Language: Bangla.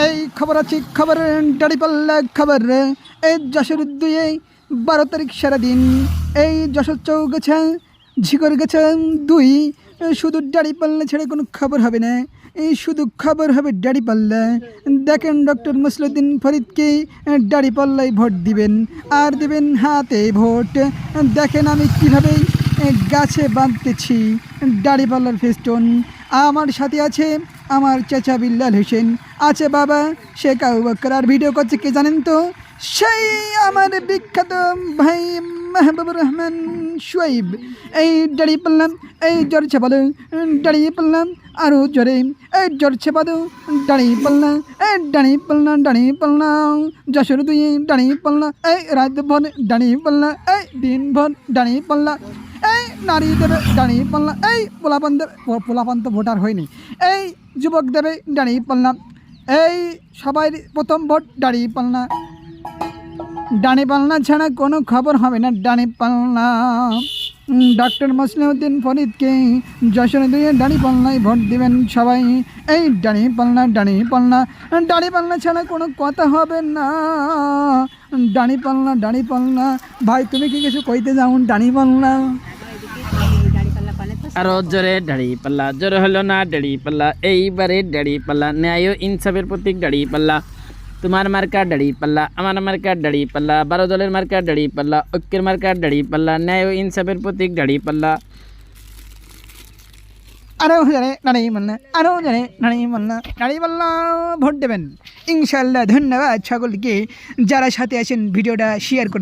এই খবর আছে খবর দাঁড়িপাল্লা খবর এই যশোর 2-12 তারিখ সারাদিন এই যশোর চৌগাছা ঝিকর গাছা 2 শুধু দাঁড়িপাল্লা ছেড়ে কোনো খবর হবে না, এই শুধু খবর হবে দাঁড়িপাল্লা। দেখেন ডক্টর মুসলিউদ্দিন ফরিদকে দাঁড়িপাল্লায় ভোট দিবেন আর দিবেন হাতে ভোট। দেখেন আমি কীভাবে গাছে বাঁধতেছি দাঁড়িপাল্লার ফেস্টন। আমার সাথে আছে আমার চাচা বিল্লাল হোসেন, আছে বাবা শেখ আবু বকর, আর ভিডিও করছে কে জানেন তো? সেই আমার বিখ্যাত ভাই মাহবুবুর রহমান শোয়েব। এই দাঁড়িয়ে পড়লাম, এই জ্বর ছেপালো, দাঁড়িয়ে পড়লাম আরও জ্বরে, এই জ্বর ছেপাদো, দাঁড়িয়ে পড়লাম, এই দাঁড়িয়ে পড়লাম, দাঁড়িয়ে পড়লাম যশোর 2 দাঁড়িয়ে পড়লাম, এই রাত ভর দাঁড়িয়ে পড়লাম, এই দিনভর দাঁড়িয়ে পড়লাম, এই নারীদের দাঁড়িয়ে পড়লাম, এই পোলাপান তো ভোটার হয়নি, এই যুবক দেবে দাঁড়িয়ে পড়লাম, এই সবাই প্রথম ভোট দাঁড়িয়ে পড়লাম। দাঁড়িপাল্লা ছাড়া কোনো খবর হবে না দাঁড়িপাল্লা। ডক্টর মুসলিউদ্দিন ফরিদকে যশোর 2 দাঁড়িপাল্লায় ভোট দিবেন সবাই। এই দাঁড়িপাল্লা দাঁড়িপাল্লা দাঁড়িপাল্লা ছাড়া কোনো কথা হবে না। দাঁড়িপাল্লা ভাই তুমি কি কিছু কইতে যাও? দাঁড়িপাল্লা আরো জোরে দাঁড়িপাল্লা, জোরে হলো না দাঁড়িপাল্লা, এইবারে দাঁড়িপাল্লা, ন্যায় ও ইনসাফের প্রতীক দাঁড়িপাল্লা। তোমার মার্কার দাঁড়িপাল্লা, আমার মার্কার দাঁড়িপাল্লা, 12 দলের মার্কার দাঁড়িপাল্লা, ঐক্যের মার্কার দাঁড়িপাল্লা, ন্যায় ও ইনসাফের প্রতীক দাঁড়িপাল্লা। আরও জানে দাঁড়িপাল্লা, আরও জানে দাঁড়িপাল্লা ভোট দেবেন ইনশাল্লাহ। ধন্যবাদ সকলকে যারা সাথে আছেন, ভিডিওটা শেয়ার করে দিবেন।